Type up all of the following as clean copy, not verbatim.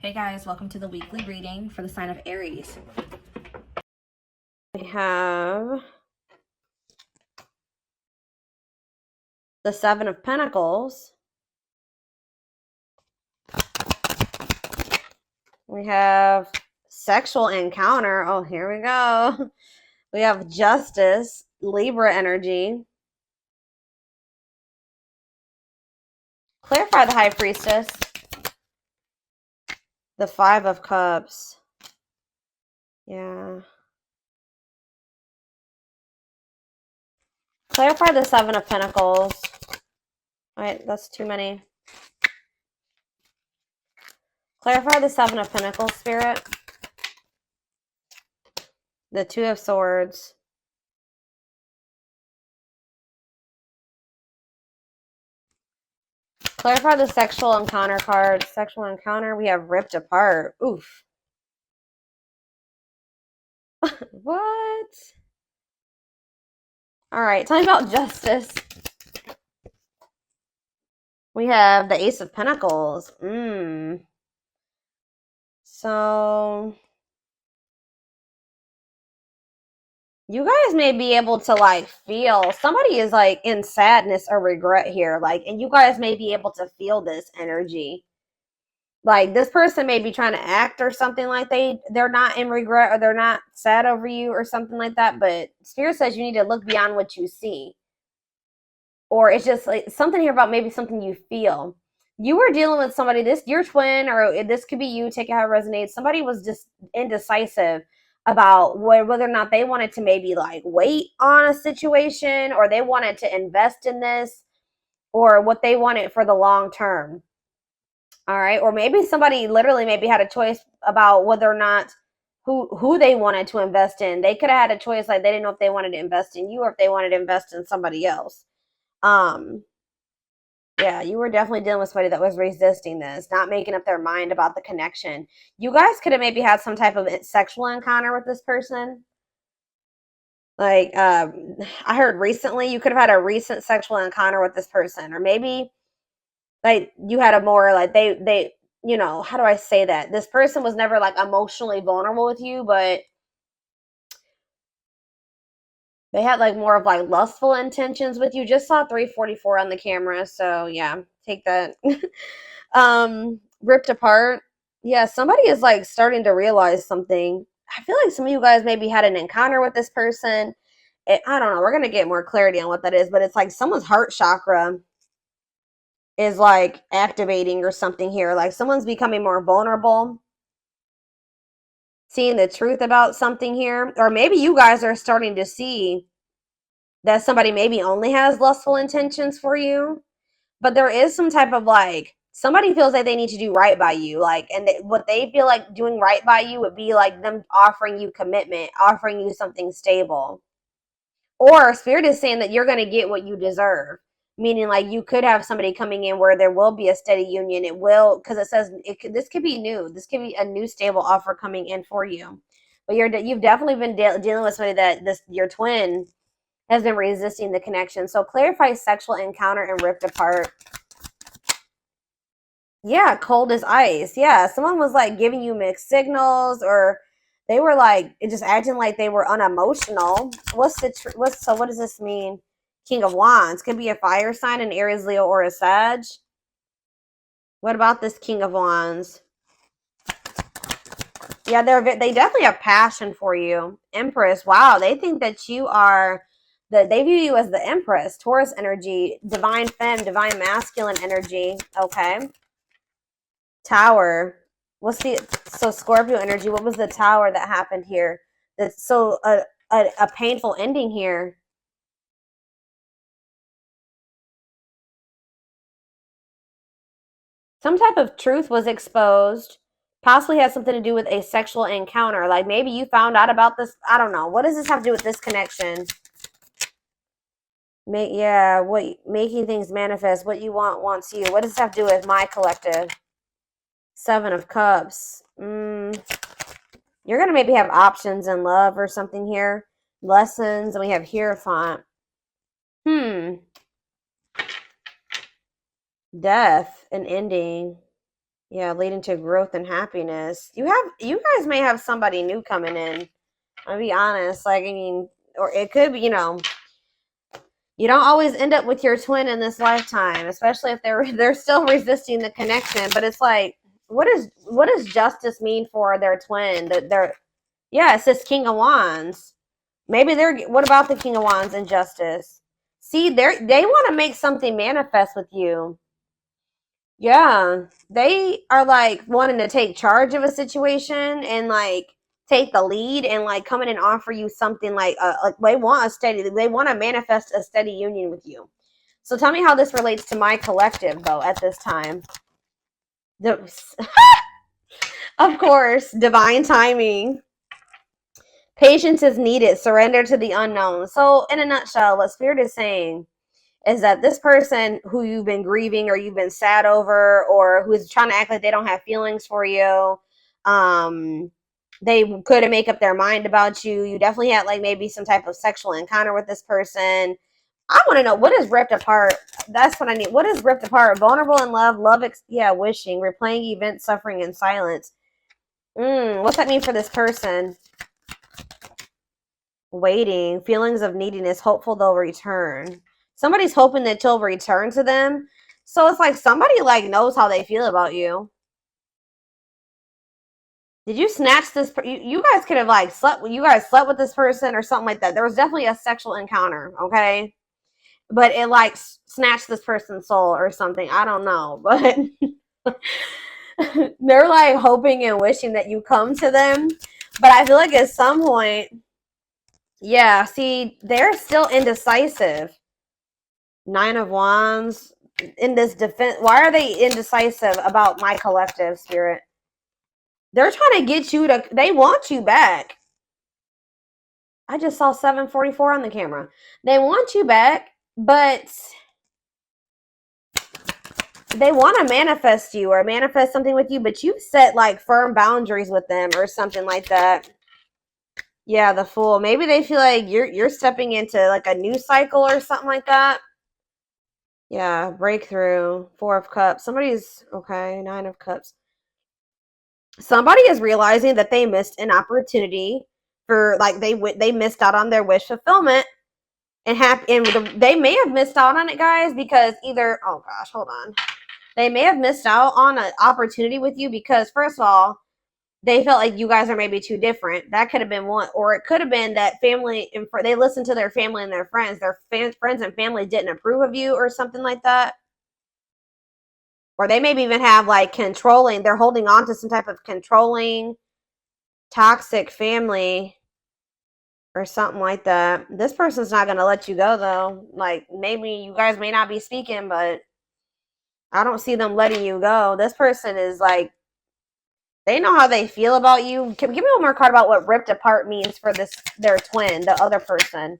Hey guys, welcome to the weekly reading for the sign of Aries. We have the Seven of Pentacles. We have sexual encounter. Oh, here we go. We have Justice, Libra energy. Clarify the High Priestess. The Five of Cups. Yeah. Clarify the Seven of Pentacles. All right, that's too many. Clarify the Seven of Pentacles, Spirit. The Two of Swords. Clarify the sexual encounter card. Sexual encounter, we have ripped apart. Oof. What? All right, tell me about Justice. We have the Ace of Pentacles. So you guys may be able to like feel somebody is like in sadness or regret here, like, and you guys may be able to feel this energy. Like this person may be trying to act or something like they're not in regret or they're not sad over you or something like that, but Spirit says you need to look beyond what you see. Or it's just like something here about maybe something you feel. You were dealing with somebody, this your twin, or this could be you, take it how it resonates. Somebody was just indecisive about whether or not they wanted to maybe like wait on a situation or they wanted to invest in this or what they wanted for the long term. All right. Or maybe somebody literally maybe had a choice about whether or not who they wanted to invest in. They could have had a choice, like they didn't know if they wanted to invest in you or if they wanted to invest in somebody else. Yeah, you were definitely dealing with somebody that was resisting this, not making up their mind about the connection. You guys could have maybe had some type of sexual encounter with this person. Like, I heard recently you could have had a recent sexual encounter with this person, or maybe like you had a more like they you know, how do I say that? This person was never like emotionally vulnerable with you, but they had like more of like lustful intentions with you. Just saw 344 on the camera, so yeah, take that. Ripped apart. Yeah, somebody is like starting to realize something. I feel like some of you guys maybe had an encounter with this person. I don't know. We're gonna get more clarity on what that is, but it's like someone's heart chakra is like activating or something here. Like someone's becoming more vulnerable, seeing the truth about something here, or maybe you guys are starting to see that somebody maybe only has lustful intentions for you, but there is some type of like somebody feels like they need to do right by you, like, and what they feel like doing right by you would be like them offering you commitment, offering you something stable, or Spirit is saying that you're going to get what you deserve, meaning like you could have somebody coming in where there will be a steady union. It will, because it says this could be new, this could be a new stable offer coming in for you, but you've definitely been dealing with somebody that your twin has been resisting the connection. So clarify sexual encounter and ripped apart. Yeah, cold as ice. Yeah, someone was like giving you mixed signals, or they were like just acting like they were unemotional. So what does this mean? King of Wands could be a fire sign, an Aries, Leo, or a Sag. What about this King of Wands? Yeah, they definitely have passion for you. Empress. Wow, they think that you are they view you as the Empress, Taurus energy, divine femme, divine masculine energy. Okay. Tower. So Scorpio energy? What was the Tower that happened here? That's so a painful ending here. Some type of truth was exposed. Possibly has something to do with a sexual encounter. Like maybe you found out about this. I don't know. What does this have to do with this connection? Making things manifest. What you want wants you. What does this have to do with my collective? Seven of Cups. You're going to maybe have options in love or something here. Lessons. And we have Hierophant. Death. An ending. Yeah, leading to growth and happiness. You guys may have somebody new coming in. I'll be honest. Like, I mean, or it could be, you know, you don't always end up with your twin in this lifetime, especially if they're still resisting the connection. But it's like, what does justice mean for their twin? That they're yeah, it's this King of Wands. Maybe they're what about the King of Wands and justice? See, they want to make something manifest with you. Yeah, they are like wanting to take charge of a situation and like take the lead and like come in and offer you something like they want to manifest a steady union with you. So tell me how this relates to my collective though at this time. The, of course, divine timing. Patience is needed. Surrender to the unknown. So in a nutshell, what Spirit is saying is that this person who you've been grieving or you've been sad over or who's trying to act like they don't have feelings for you, they couldn't make up their mind about you. You definitely had like maybe some type of sexual encounter with this person. I want to know, what is ripped apart? That's what I need. What is ripped apart? Vulnerable in love, wishing, replaying events, suffering in silence. What's that mean for this person? Waiting, feelings of neediness, hopeful they'll return. Somebody's hoping that you'll return to them. So it's like somebody like knows how they feel about you. Did you snatch this? You guys could have like slept. You guys slept with this person or something like that. There was definitely a sexual encounter, okay? But it like snatched this person's soul or something. I don't know, but they're like hoping and wishing that you come to them. But I feel like at some point, yeah. See, they're still indecisive. 9 of Wands in this defense. Why are they indecisive about my collective, Spirit? They're trying to get you to, they want you back. I just saw 744 on the camera. They want you back, but they want to manifest you or manifest something with you, but you set like firm boundaries with them or something like that. Yeah, the Fool. Maybe they feel like you're stepping into like a new cycle or something like that. Yeah, breakthrough. 4 of Cups. Somebody's okay. 9 of Cups. Somebody is realizing that they missed an opportunity for like they missed out on their wish fulfillment and they may have missed out on it, guys, because either oh gosh, hold on. They may have missed out on an opportunity with you because first of all, they felt like you guys are maybe too different. That could have been one, or it could have been that family and they listened to their family and their friends. Their friends and family didn't approve of you or something like that. Or they maybe even have like controlling, they're holding on to some type of controlling, toxic family or something like that. This person's not going to let you go though. Like maybe you guys may not be speaking, but I don't see them letting you go. This person is like, they know how they feel about you. Give me one more card about what ripped apart means for their twin, the other person.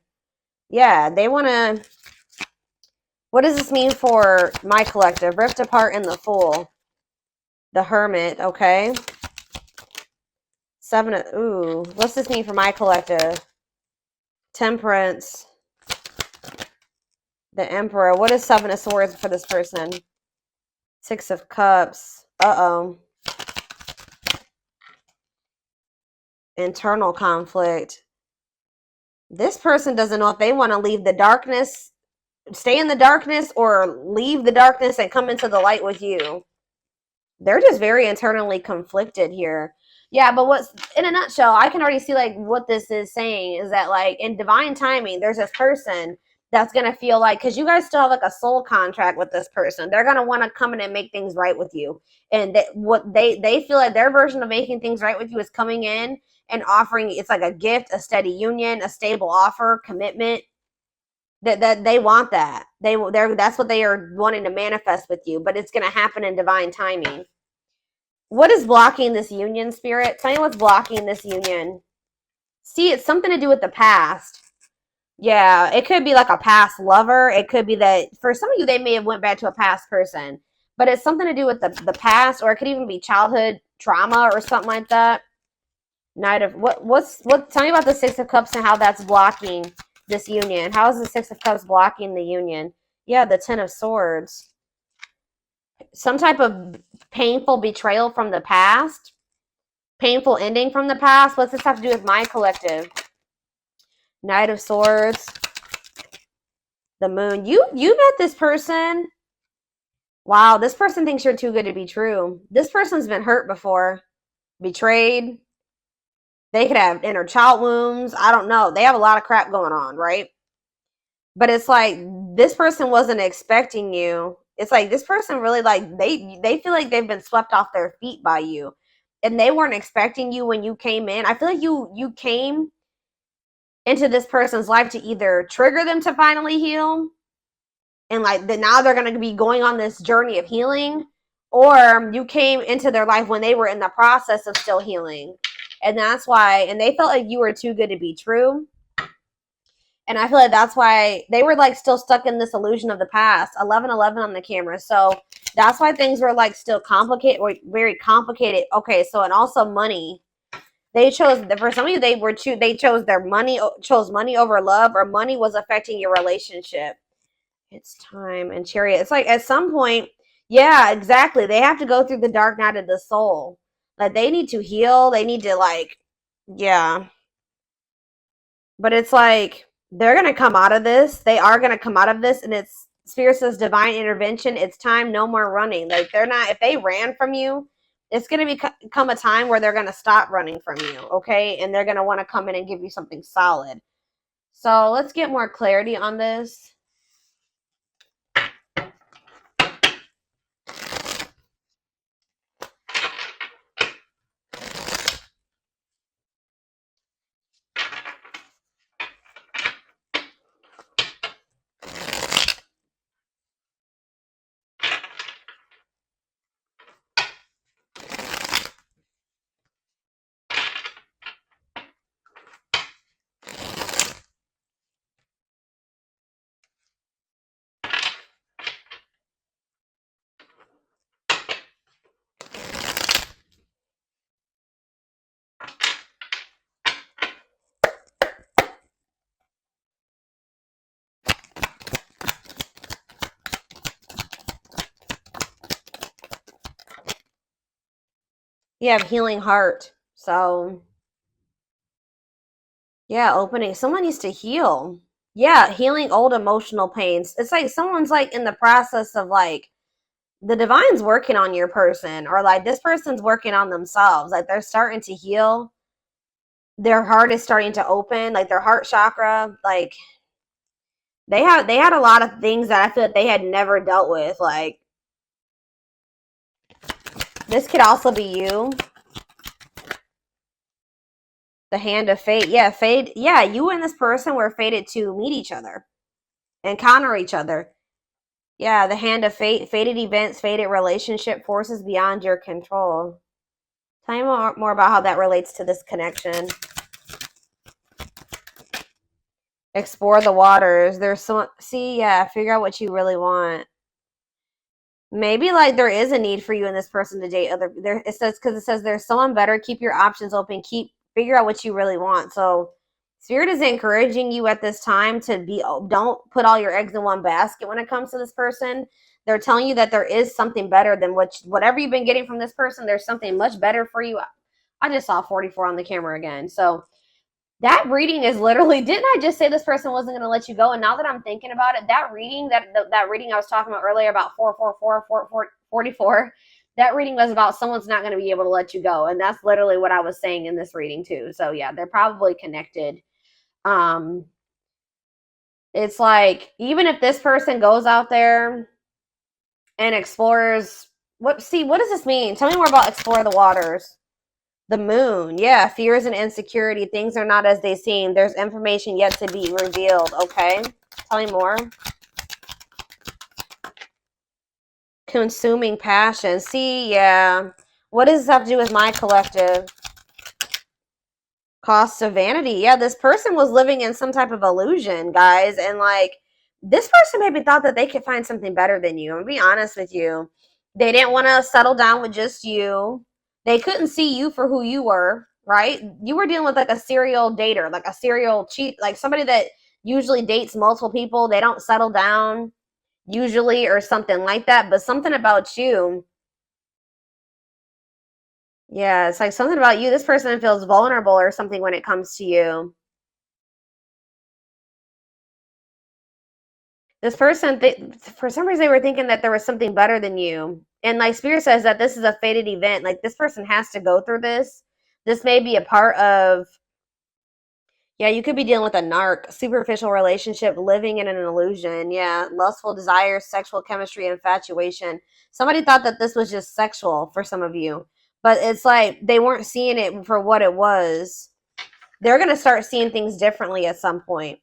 Yeah, they want to, what does this mean for my collective? Ripped apart and the Fool. The Hermit, okay. 7 of, ooh, what's this mean for my collective? Temperance. The Emperor. What is 7 of Swords for this person? 6 of Cups. Uh-oh. Internal conflict. This person doesn't know if they want to leave the darkness, stay in the darkness, or leave the darkness and come into the light with you. They're just very internally conflicted here. Yeah, but what's in a nutshell, I can already see like what this is saying is that like in divine timing, there's this person that's gonna feel like, because you guys still have like a soul contract with this person, they're gonna want to come in and make things right with you, and what they feel like their version of making things right with you is coming in and offering, it's like a gift, a steady union, a stable offer, commitment. That they want that that's what they are wanting to manifest with you, but it's gonna happen in divine timing. What is blocking this union, Spirit? Tell me what's blocking this union. See, it's something to do with the past. Yeah, it could be like a past lover. It could be that for some of you, they may have went back to a past person. But it's something to do with the past, or it could even be childhood trauma or something like that. Knight of tell me about the 6 of Cups and how that's blocking this union. How is the 6 of Cups blocking the union? Yeah, the 10 of Swords. some type of painful betrayal from the past, painful ending from the past. What's this have to do with my collective? Knight of Swords, the Moon. You met this person. Wow, this person thinks you're too good to be true. This person's been hurt before, betrayed. They could have inner child wounds. I don't know. They have a lot of crap going on, right? But it's like this person wasn't expecting you. It's like this person really like they feel like they've been swept off their feet by you, and they weren't expecting you when you came in. I feel like you came into this person's life to either trigger them to finally heal, and like now they're going to be going on this journey of healing, or you came into their life when they were in the process of still healing, and that's why. And they felt like you were too good to be true. And I feel like that's why they were like still stuck in this illusion of the past. 1111 on the camera. So that's why things were like still complicated, or very complicated. Okay, so and also money. They chose, for some of you, they chose money over love, or money was affecting your relationship. It's time. And Chariot. It's like at some point, yeah, exactly. They have to go through the dark night of the soul. Like they need to heal. They need to like, yeah. But it's like they're going to come out of this. They are going to come out of this. And it's Spirit says divine intervention. It's time. No more running. Like they're not, if they ran from you, it's going to become a time where they're going to stop running from you. Okay. And they're going to want to come in and give you something solid. So let's get more clarity on this. You have healing heart. So yeah, opening. Someone needs to heal. Yeah, healing old emotional pains. It's like someone's like in the process of like the divine's working on your person, or like this person's working on themselves. Like they're starting to heal. Their heart is starting to open, like their heart chakra. Like they had a lot of things that I feel like they had never dealt with. Like this could also be you. The hand of fate. Yeah, fate. Yeah, you and this person were fated to meet each other, encounter each other. Yeah, the hand of fate, fated events, fated relationship, forces beyond your control. Tell me more about how that relates to this connection. Explore the waters. There's so, see, yeah, figure out what you really want. Maybe like there is a need for you and this person to date other. There it says, because it says there's someone better. Keep your options open. Figure out what you really want. So Spirit is encouraging you at this time to be, don't put all your eggs in one basket when it comes to this person. They're telling you that there is something better than whatever you've been getting from this person. There's something much better for you. I just saw 44 on the camera again. So that reading is literally, didn't I just say this person wasn't going to let you go? And now that I'm thinking about it, that reading, that reading I was talking about earlier about 44, that reading was about someone's not going to be able to let you go. And that's literally what I was saying in this reading too. So yeah, they're probably connected. It's like, even if this person goes out there and explores, what does this mean? Tell me more about explore the waters. The moon. Yeah, fears and insecurity. Things are not as they seem. There's information yet to be revealed. Okay. Tell me more. Consuming passion. See, yeah. What does this have to do with my collective? Cost of vanity. Yeah, this person was living in some type of illusion, guys. And like, this person maybe thought that they could find something better than you. I'm gonna be honest with you. They didn't want to settle down with just you. They couldn't see you for who you were, right? You were dealing with like a serial dater, like a serial cheat, like somebody that usually dates multiple people. They don't settle down. usually, or something like that. But something about you, yeah, it's like something about you. This person feels vulnerable or something when it comes to you. This person, for some reason, they were thinking that there was something better than you. And like Spirit says that this is a fated event. Like this person has to go through this. This may be a part of, yeah, you could be dealing with a narc, superficial relationship, living in an illusion. Yeah, lustful desires, sexual chemistry, infatuation. Somebody thought that this was just sexual for some of you. But it's like they weren't seeing it for what it was. They're going to start seeing things differently at some point.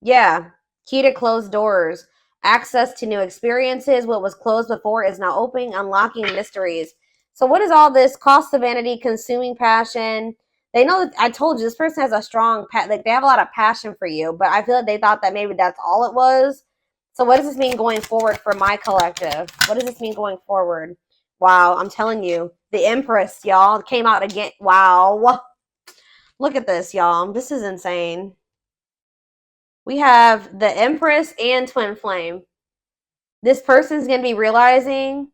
Yeah. Key to closed doors. Access to new experiences. What was closed before is now opening, unlocking mysteries. So what is all this? Cost of vanity, consuming passion. They know that I told you this person has a strong, like they have a lot of passion for you, but I feel like they thought that maybe that's all it was. So what does this mean going forward for my collective? What does this mean going forward? Wow, I'm telling you, the Empress, y'all, came out again. Wow. Look at this, y'all. This is insane. We have the Empress and Twin Flame. This person's going to be realizing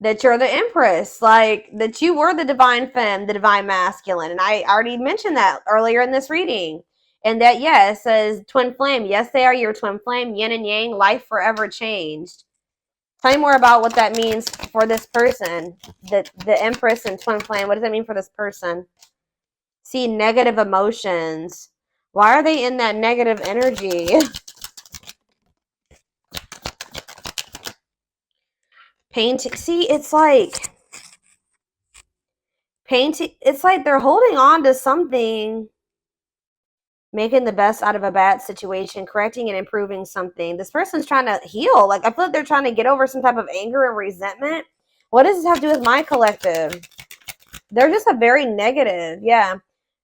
that you're the Empress, like that you were the divine femme, the divine masculine. And I already mentioned that earlier in this reading. And that, yeah, it says Twin Flame. Yes, they are your Twin Flame, yin and yang, life forever changed. Tell me more about what that means for this person. The Empress and Twin Flame. What does that mean for this person? See, negative emotions. Why are they in that negative energy? Painting. See, it's like painting. It's like they're holding on to something, making the best out of a bad situation, correcting and improving something. This person's trying to heal. Like I feel like they're trying to get over some type of anger and resentment. What does this have to do with my collective? They're just a very negative. Yeah.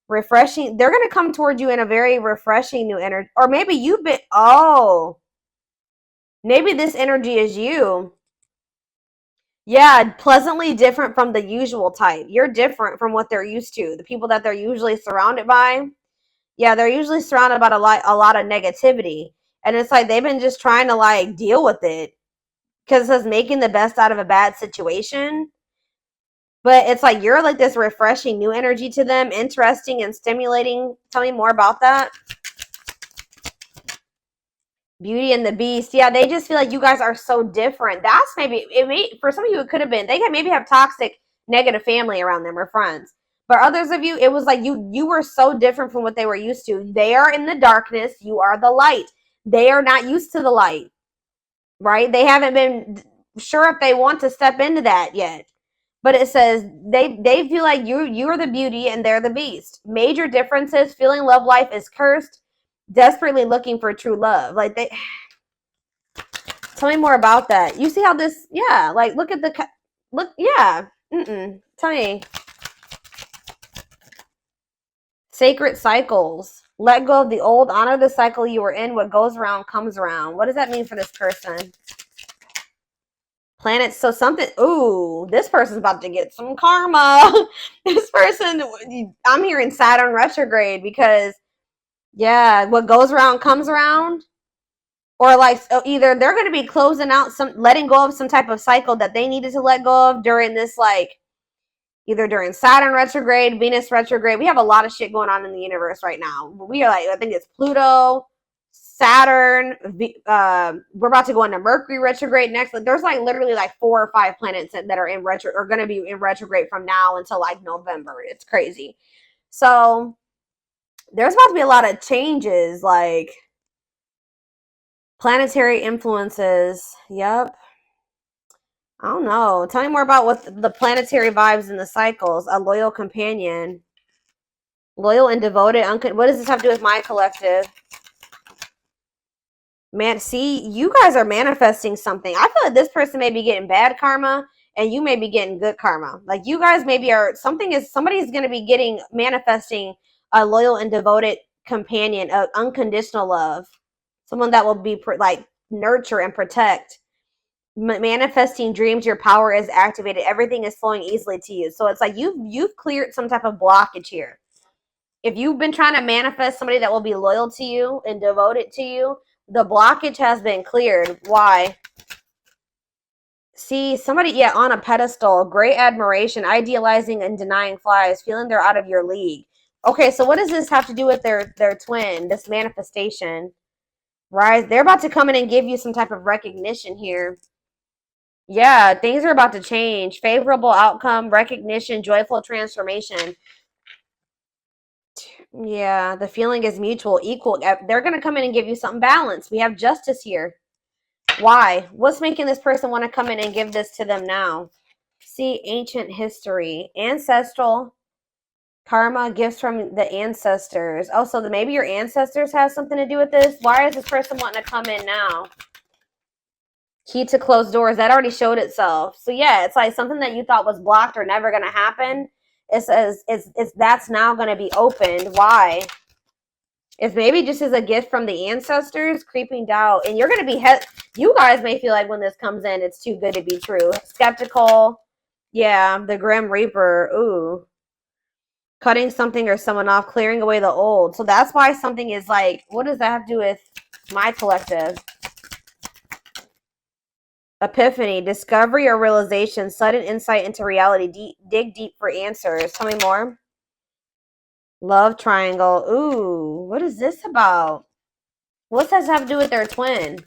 Refreshing. They're going to come toward you in a very refreshing new energy. Or maybe you've been, oh, maybe this energy is you. Yeah, pleasantly different from the usual type. You're different from what they're used to. The people that they're usually surrounded by. Yeah, they're usually surrounded by a lot of negativity. And it's like they've been just trying to like deal with it. Because it says making the best out of a bad situation. But it's like you're like this refreshing new energy to them, interesting and stimulating. Tell me more about that. Beauty and the Beast. Yeah, they just feel like you guys are so different. That's maybe it may for some of you it could have been they maybe have toxic negative family around them or friends. But others of you, it was like you were so different from what they were used to. They are in the darkness, you are the light. They are not used to the light. Right? They haven't been sure if they want to step into that yet. But it says they feel like you are the beauty and they're the beast. Major differences, feeling love life is cursed, desperately looking for true love. Like they tell me more about that. You see how this, yeah, like look at the, look, yeah. Tell me. Sacred cycles. Let go of the old, honor the cycle you were in. What goes around comes around. What does that mean for this person? Planets. So something, ooh, this person's about to get some karma. This person, I'm hearing Saturn retrograde because, yeah, what goes around comes around. Or like so either they're going to be closing out letting go of some type of cycle that they needed to let go of during this, like either during Saturn retrograde, Venus retrograde. We have a lot of shit going on in the universe right now. We are like, I think it's Pluto, Saturn. We're about to go into Mercury retrograde next. Like, there's like literally like 4 or 5 planets that are in retro or going to be in retrograde from now until like November. It's crazy. So there's about to be a lot of changes, like planetary influences. Yep. I don't know. Tell me more about what the planetary vibes and the cycles. A loyal companion. Loyal and devoted. What does this have to do with my collective? Man, see, you guys are manifesting something. I feel like this person may be getting bad karma and you may be getting good karma. Like you guys maybe are, somebody's going to be manifesting a loyal and devoted companion, of unconditional love. Someone that will be like nurture and protect. Manifesting dreams, your power is activated, everything is flowing easily to you. So it's like you've cleared some type of blockage here. If you've been trying to manifest somebody that will be loyal to you and devoted to you, The blockage has been cleared. Why? See, somebody, yeah, on a pedestal, great admiration, idealizing and denying flies, feeling they're out of your league. Okay, so what does this have to do with their twin, this manifestation? Right? They're about to come in and give you some type of recognition here. Yeah, things are about to change. Favorable outcome, recognition, joyful transformation. Yeah, the feeling is mutual, equal. They're going to come in and give you something balanced. We have justice here. Why? What's making this person want to come in and give this to them now? See, ancient history, ancestral karma, gifts from the ancestors. Oh, so maybe your ancestors have something to do with this. Why is this person wanting to come in now? Key to closed doors. That already showed itself. So yeah, it's like something that you thought was blocked or never going to happen. It says it's that's now going to be opened. Why? If maybe just as a gift from the ancestors, creeping doubt, and you're going to be you guys may feel like when this comes in, it's too good to be true. Skeptical. Yeah, the Grim Reaper. Ooh. Cutting something or someone off, clearing away the old. So that's why something is like, what does that have to do with my collective? Epiphany, discovery or realization, sudden insight into reality. Dig deep for answers. Tell me more. Love triangle. Ooh, what is this about? What does that have to do with their twin?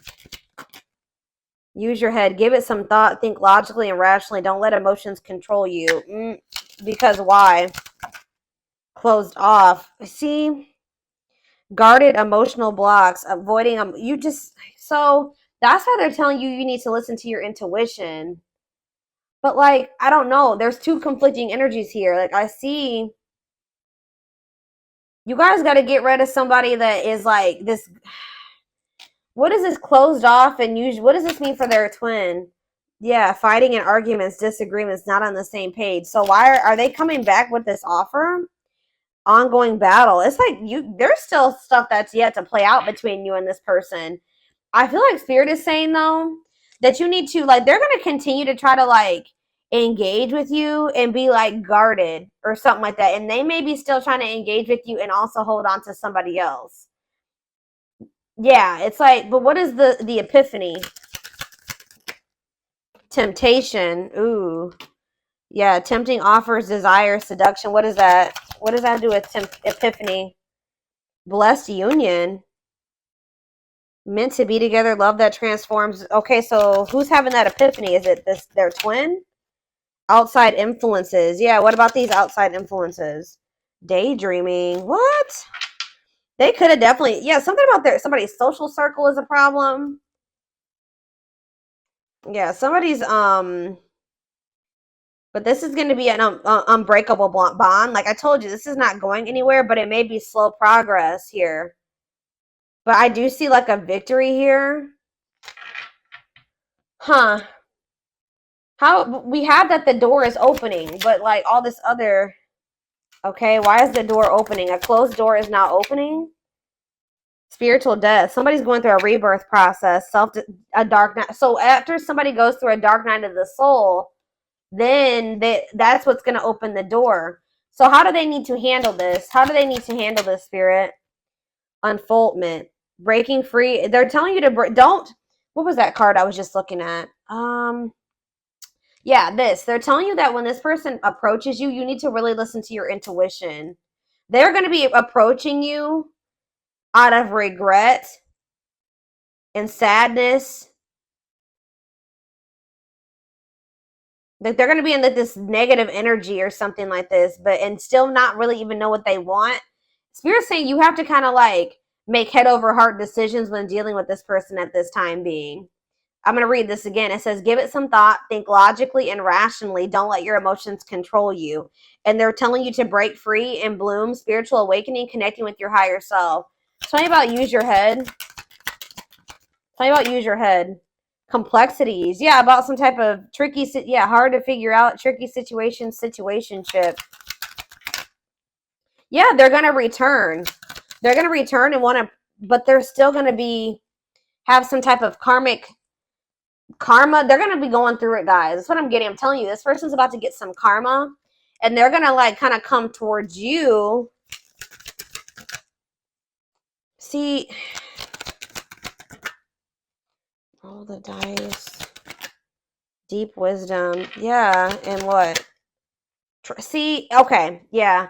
Use your head. Give it some thought. Think logically and rationally. Don't let emotions control you. Because why? Closed off. See? Guarded emotional blocks. Avoiding them. So that's why they're telling you need to listen to your intuition. But like, I don't know. There's two conflicting energies here. Like I see you guys got to get rid of somebody that is like this. What is this closed off and usually? What does this mean for their twin? Yeah, fighting and arguments, disagreements, not on the same page. So why are they coming back with this offer? Ongoing battle. It's like there's still stuff that's yet to play out between you and this person. I feel like Spirit is saying though that you need to like they're gonna continue to try to like engage with you and be like guarded or something like that. And they may be still trying to engage with you and also hold on to somebody else. Yeah, it's like, but what is the epiphany? Temptation. Ooh. Yeah, tempting offers, desire, seduction. What is that? What does that do with epiphany? Blessed union. Meant to be together, love that transforms. Okay, so who's having that epiphany? Is it their twin? Outside influences. Yeah, what about these outside influences? Daydreaming. What? They could have definitely, yeah, something about somebody's social circle is a problem. Yeah, somebody's but this is going to be an unbreakable bond. Like I told you, this is not going anywhere, but it may be slow progress here. But I do see like a victory here. Huh. How we have that the door is opening, but like all this other. Okay, why is the door opening? A closed door is not opening. Spiritual death. Somebody's going through a rebirth process. A dark night. So after somebody goes through a dark night of the soul, then that's what's going to open the door. So how do they need to handle this? How do they need to handle this, Spirit? Unfoldment. Breaking free. They're telling you to don't. What was that card I was just looking at? Yeah, this. They're telling you that when this person approaches you, you need to really listen to your intuition. They're going to be approaching you out of regret and sadness. Like they're going to be in this negative energy or something like this, and still not really even know what they want. Spirit's saying you have to kind of like make head over heart decisions when dealing with this person at this time being. I'm going to read this again. It says, give it some thought, think logically and rationally. Don't let your emotions control you. And they're telling you to break free and bloom, spiritual awakening, connecting with your higher self. Tell me about use your head. Tell me about use your head. Complexities. Yeah, about some type of tricky, hard to figure out, tricky situationship. Yeah, they're going to return. They're going to return and want to, but they're still going to have some type of karmic karma. They're going to be going through it, guys. That's what I'm getting. I'm telling you, this person's about to get some karma and they're going to like kind of come towards you. See, Roll the dice. Deep wisdom. Yeah, and what? See, okay, yeah.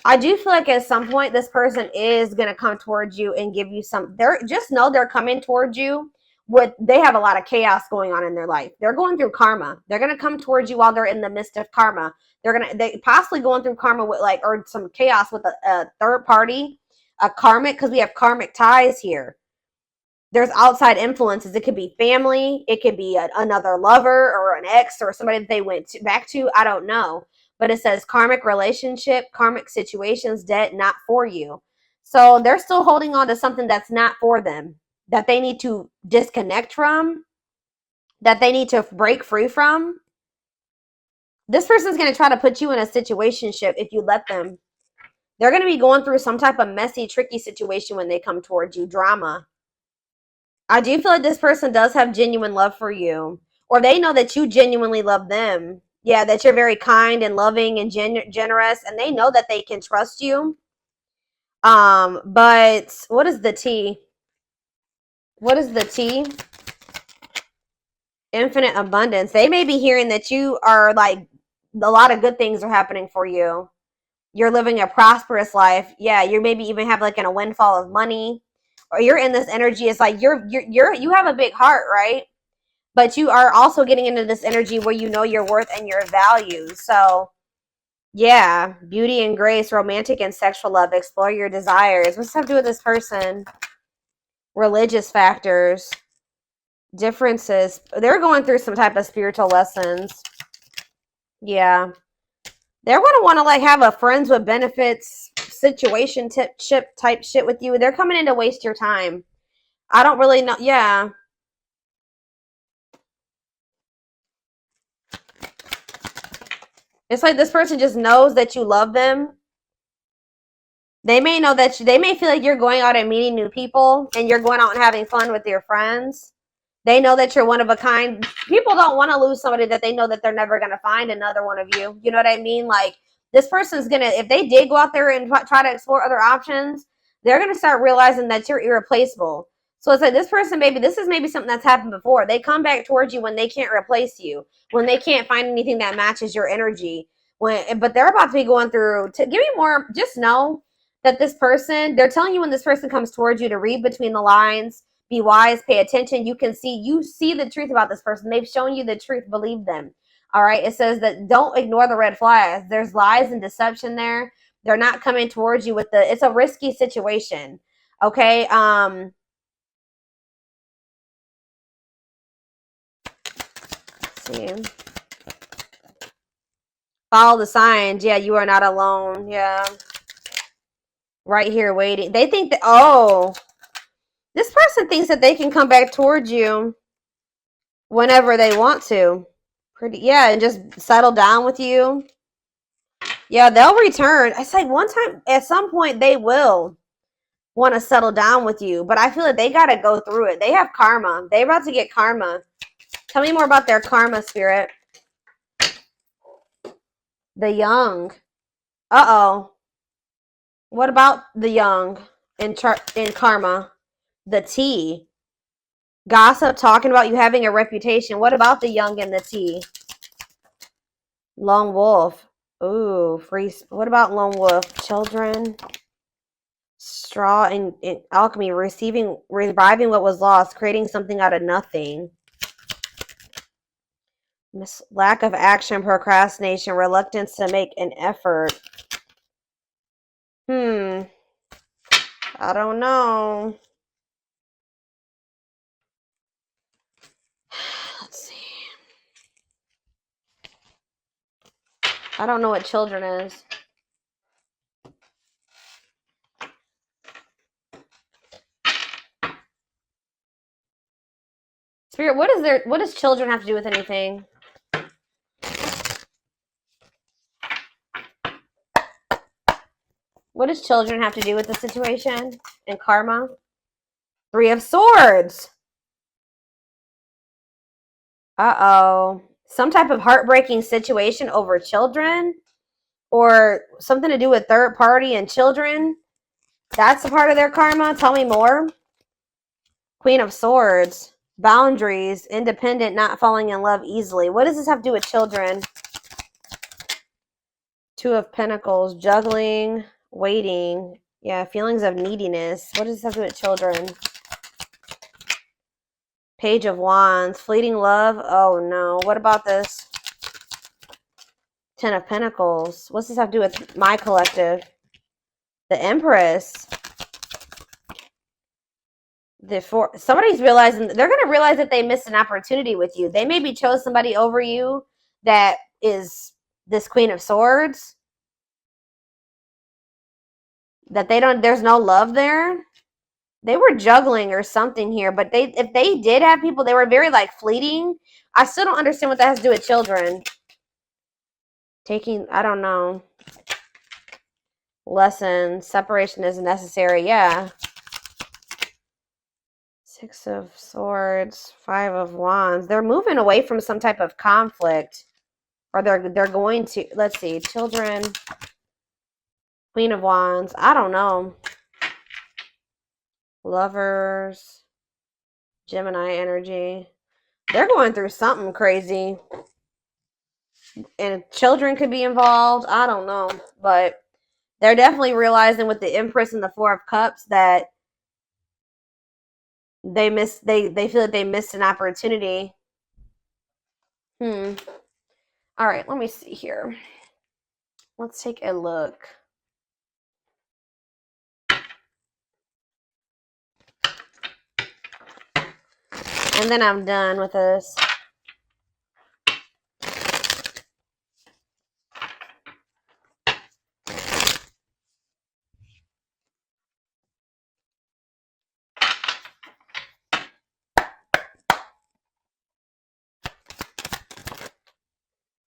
I do feel like at some point this person is going to come towards you and give you some, just know they're coming towards you they have a lot of chaos going on in their life. They're going through karma. They're going to come towards you while they're in the midst of karma. They possibly going through karma with or some chaos with a third party, a karmic, because we have karmic ties here. There's outside influences. It could be family. It could be another lover or an ex or somebody that they went back to. I don't know. But it says karmic relationship, karmic situations, debt, not for you. So they're still holding on to something that's not for them, that they need to disconnect from, that they need to break free from. This person's going to try to put you in a situationship if you let them. They're going to be going through some type of messy, tricky situation when they come towards you. Drama. I do feel like this person does have genuine love for you, or they know that you genuinely love them. Yeah, that you're very kind and loving and generous, and they know that they can trust you. But what is the T? What is the T? Infinite abundance. They may be hearing that you are like, a lot of good things are happening for you. You're living a prosperous life. Yeah, you maybe even have like a windfall of money, or you're in this energy. It's like you have a big heart, right? But you are also getting into this energy where you know your worth and your value. So, yeah, beauty and grace, romantic and sexual love, explore your desires. What's that have to do with this person? Religious factors, differences. They're going through some type of spiritual lessons. Yeah. They're going to want to like have a friends with benefits situation type shit with you. They're coming in to waste your time. I don't really know. Yeah. It's like this person just knows that you love them. They may know that they may feel like you're going out and meeting new people and you're going out and having fun with your friends. They know that you're one of a kind. People don't want to lose somebody that they know that they're never going to find another one of you. You know what I mean? Like this person's going to, if they did go out there and try to explore other options, they're going to start realizing that you're irreplaceable. So it's like this person, this is maybe something that's happened before. They come back towards you when they can't replace you, when they can't find anything that matches your energy. But they're about to be going through, give me more, just know that this person, they're telling you when this person comes towards you to read between the lines, be wise, pay attention. You see the truth about this person. They've shown you the truth. Believe them. All right. It says that don't ignore the red flags. There's lies and deception there. They're not coming towards you with it's a risky situation. Okay. Let's see. Follow the signs. Yeah, you are not alone. Yeah. Right here waiting. They think that, this person thinks that they can come back towards you whenever they want to. And just settle down with you. Yeah, they'll return. I say one time, at some point, they will want to settle down with you. But I feel like they got to go through it. They have karma. They're about to get karma. Tell me more about their karma, spirit. The young. Uh-oh. What about the young in karma? The T. Gossip, talking about you having a reputation. What about the young and the T? Lone wolf. Ooh, free. What about lone wolf? Children. Straw and alchemy. Reviving what was lost. Creating something out of nothing. Lack of action, procrastination, reluctance to make an effort. I don't know. Let's see. I don't know what children is. Spirit, what does children have to do with anything? What does children have to do with the situation and karma? 3 of Swords. Uh-oh. Some type of heartbreaking situation over children, or something to do with third party and children. That's a part of their karma. Tell me more. Queen of Swords. Boundaries, independent, not falling in love easily. What does this have to do with children? Two of Pentacles, juggling, waiting. Yeah, feelings of neediness. What does this have to do with children? Page of Wands, fleeting love. Oh no, what about this? Ten of Pentacles. What's this have to do with my collective? The Empress. Somebody's realizing, they're going to realize that they missed an opportunity with you. They maybe chose somebody over you that is this Queen of Swords. That there's no love there. They were juggling or something here, but if they did have people, they were very like fleeting. I still don't understand what that has to do with children. I don't know. Lesson, separation is necessary. Yeah. Six of Swords, Five of Wands. They're moving away from some type of conflict, or they're going to. Let's see, children. Queen of Wands. I don't know. Lovers. Gemini energy. They're going through something crazy, and children could be involved. I don't know, but they're definitely realizing with the Empress and the Four of Cups that they feel that they missed an opportunity. All right, let me see here. Let's take a look. And then I'm done with this.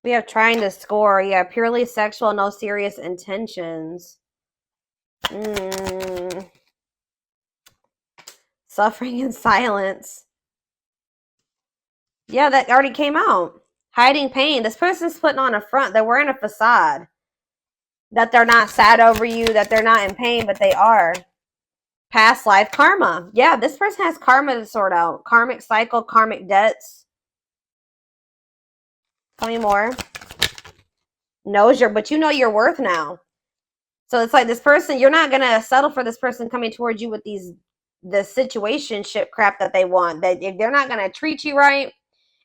We have trying to score. Yeah, purely sexual, no serious intentions. Suffering in silence. Yeah, that already came out. Hiding pain. This person's putting on a front. They're wearing a facade. That they're not sad over you, that they're not in pain, but they are. Past life karma. Yeah, this person has karma to sort out. Karmic cycle, karmic debts. Tell me more. But you know your worth now. So it's like this person, you're not going to settle for this person coming towards you with the situationship crap that they want. That if they're not going to treat you right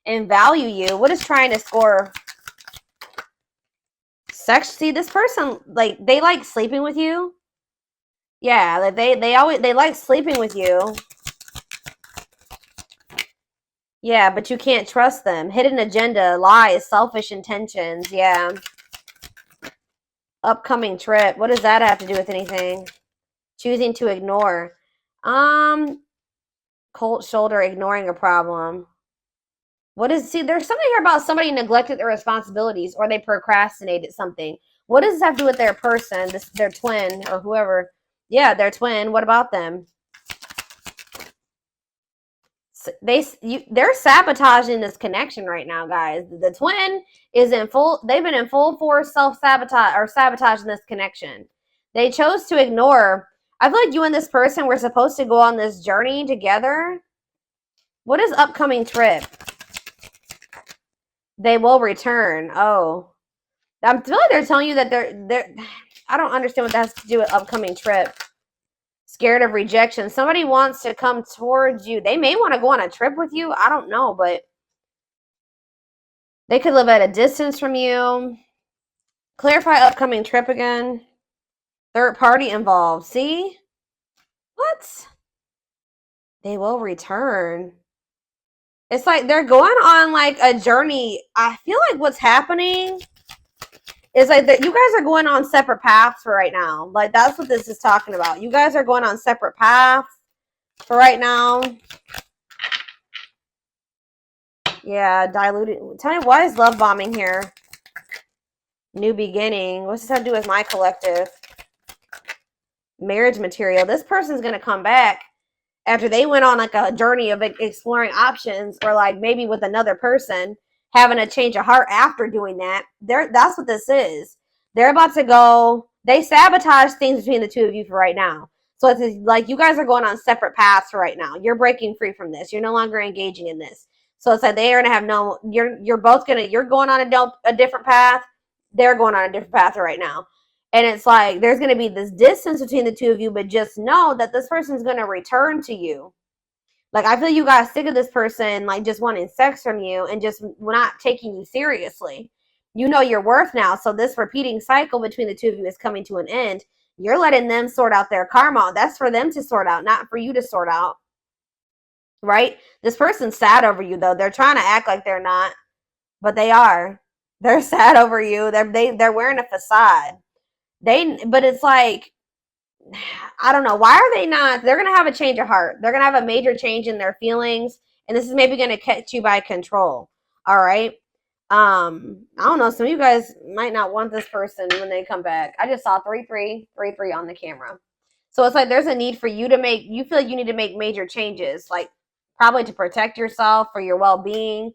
and value you, what is trying to score? Sex. See, this person, like, they like sleeping with you. Yeah, like they like sleeping with you. Yeah, but you can't trust them. Hidden agenda, lies, selfish intentions. Yeah. Upcoming trip. What does that have to do with anything? Choosing to ignore. Cold shoulder, ignoring a problem. There's something here about somebody neglected their responsibilities or they procrastinated something. What does this have to do with their person, their twin or whoever? Yeah, their twin. What about them? They're sabotaging this connection right now, guys. The twin is they've been in full force self-sabotage or sabotaging this connection. They chose to ignore. I feel like you and this person were supposed to go on this journey together. What is upcoming trip? They will return. Oh. I feel like they're telling you that they're I don't understand what that has to do with upcoming trip. Scared of rejection. Somebody wants to come towards you. They may want to go on a trip with you. I don't know, but they could live at a distance from you. Clarify upcoming trip again. Third party involved. See? What? They will return. It's like they're going on like a journey. I feel like what's happening is like that you guys are going on separate paths for right now. Like that's what this is talking about. You guys are going on separate paths for right now. Yeah, diluted. Tell me, why is love bombing here? New beginning. What's this have to do with my collective? Marriage material. This person's going to come back after they went on like a journey of exploring options, or like maybe with another person, having a change of heart after doing that. That's what this is. They're about to go. They sabotage things between the two of you for right now. So it's like you guys are going on separate paths right now. You're breaking free from this. You're no longer engaging in this. So it's like they are gonna have no. You're both gonna. You're going on a different path. They're going on a different path right now, and it's like there's gonna be this distance between the two of you. But just know that this person's gonna return to you. Like I feel you got sick of this person, like just wanting sex from you and just not taking you seriously. You know your worth now. So this repeating cycle between the two of you is coming to an end. You're letting them sort out their karma. That's for them to sort out, not for you to sort out. Right? This person's sad over you though. They're trying to act like they're not, but they are. They're sad over you. They're wearing a facade. But it's like, I don't know. Why are they not? They're going to have a change of heart. They're going to have a major change in their feelings. And this is maybe going to catch you by control. All right. I don't know. Some of you guys might not want this person when they come back. I just saw 3333 on the camera. So it's like there's a need for you to you feel like you need to make major changes, like probably to protect yourself for your well-being.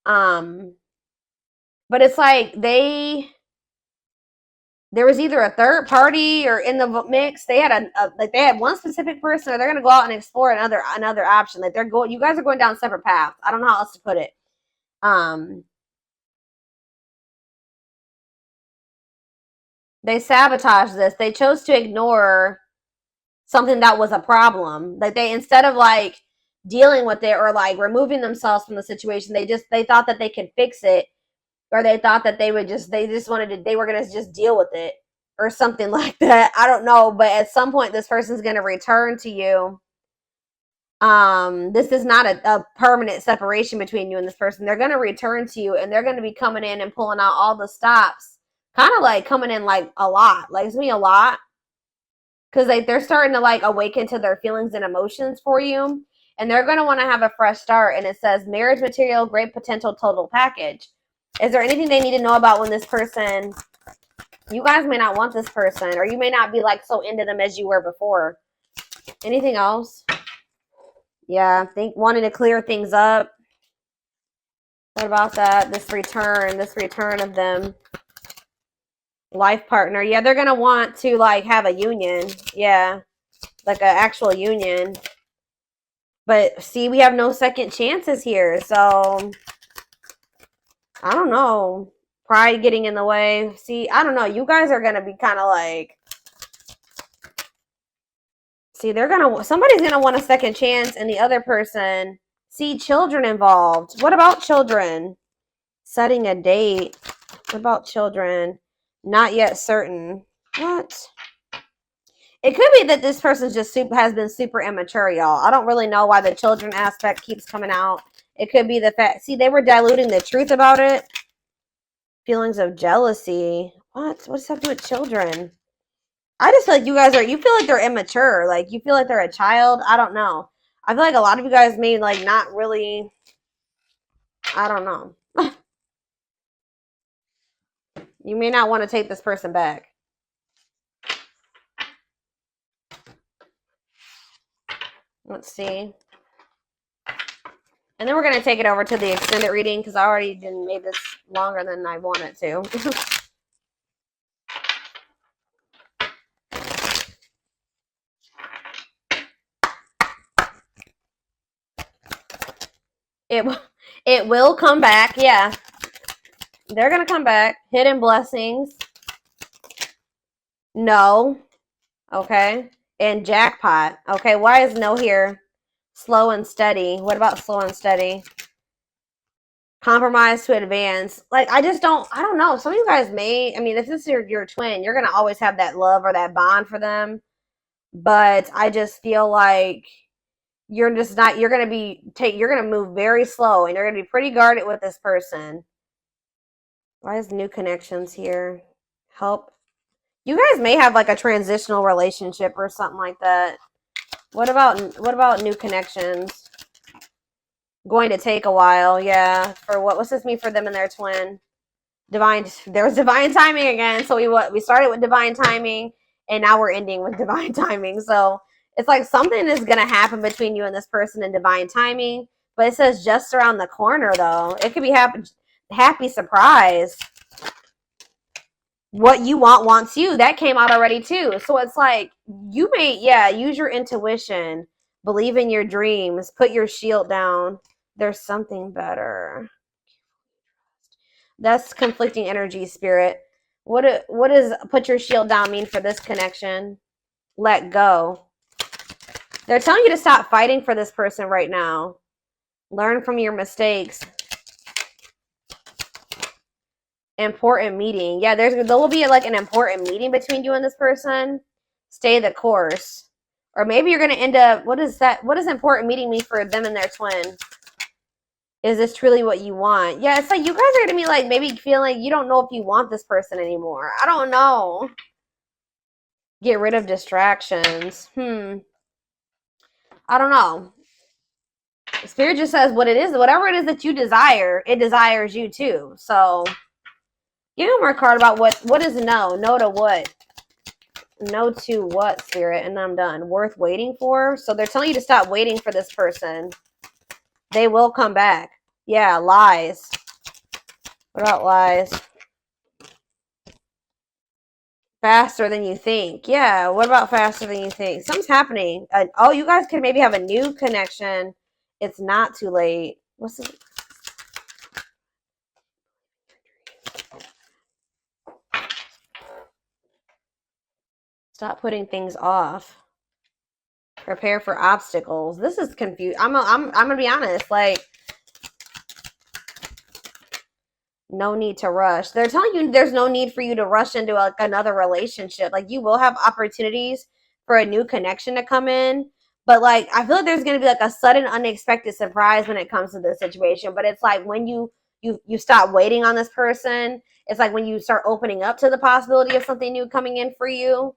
But it's like there was either a third party or in the mix. They had they had one specific person, or they're gonna go out and explore another option. Like you guys are going down separate paths. I don't know how else to put it. They sabotaged this. They chose to ignore something that was a problem. Like instead of like dealing with it or like removing themselves from the situation, they thought that they could fix it, or they thought that they were gonna just deal with it or something like that. I don't know, but at some point this person's gonna return to you. This is not a permanent separation between you and this person. They're gonna return to you, and they're gonna be coming in and pulling out all the stops. Kind of like coming in like a lot. Like it's gonna be a lot. Because like they're starting to like awaken to their feelings and emotions for you. And they're going to want to have a fresh start. And it says marriage material, great potential, total package. Is there anything they need to know about when this person, you guys may not want this person, or you may not be like so into them as you were before. Anything else? Yeah, wanting to clear things up. What about that? This return of them. Life partner. Yeah, they're going to want to like have a union. Yeah, like an actual union. But see, we have no second chances here. So I don't know. Pride getting in the way. See, I don't know. You guys are going to be kind of like, see, somebody's going to want a second chance, and the other person, see, children involved. What about children? Setting a date. What about children? Not yet certain. What? It could be that this person has been super immature, y'all. I don't really know why the children aspect keeps coming out. It could be the fact, see, they were diluting the truth about it. Feelings of jealousy. What's that to do with children? I just feel like you feel like they're immature. Like you feel like they're a child. I don't know. I feel like a lot of you guys may like not really, I don't know. You may not want to take this person back. Let's see. And then we're going to take it over to the extended reading because I already made this longer than I wanted to. It will come back. Yeah. They're going to come back. Hidden blessings. No. Okay. And jackpot. Okay. Why is no here? Slow and steady. What about slow and steady? Compromise to advance. Like, I don't know. Some of you guys may, I mean, if this is your twin, you're going to always have that love or that bond for them. But I just feel like you're just not, you're going to move very slow, and you're going to be pretty guarded with this person. Why is new connections here? Help. You guys may have like a transitional relationship or something like that. What about new connections? Going to take a while, yeah. For what's this mean for them and their twin? There was divine timing again. So we started with divine timing, and now we're ending with divine timing. So it's like something is gonna happen between you and this person in divine timing. But it says just around the corner though. It could be happy surprise. what you want wants you. That came out already too. So it's like you may, yeah, use your intuition, believe in your dreams, put your shield down. There's something better. That's conflicting energy, spirit. What does put your shield down mean for this connection? Let go. They're telling you to stop fighting for this person right now. Learn from your mistakes. Important meeting. Yeah, there will be like an important meeting between you and this person. Stay the course. Or maybe you're going to end up, what is that? What does important meeting mean for them and their twin? Is this truly what you want? Yeah, it's like you guys are going to be like maybe feeling like you don't know if you want this person anymore. I don't know. Get rid of distractions. I don't know. Spirit just says what it is, whatever it is that you desire, it desires you too. So give me more card about what is no. No to what? No to what, Spirit? And I'm done. Worth waiting for? So they're telling you to stop waiting for this person. They will come back. Yeah, lies. What about lies? Faster than you think. Yeah, what about faster than you think? Something's happening. Oh, you guys could maybe have a new connection. It's not too late. What's this? Stop putting things off. Prepare for obstacles. This is confused. I'm gonna be honest. Like, no need to rush. They're telling you there's no need for you to rush into like another relationship. Like, you will have opportunities for a new connection to come in, but like I feel like there's gonna be like a sudden, unexpected surprise when it comes to this situation. But it's like when you stop waiting on this person. It's like when you start opening up to the possibility of something new coming in for you.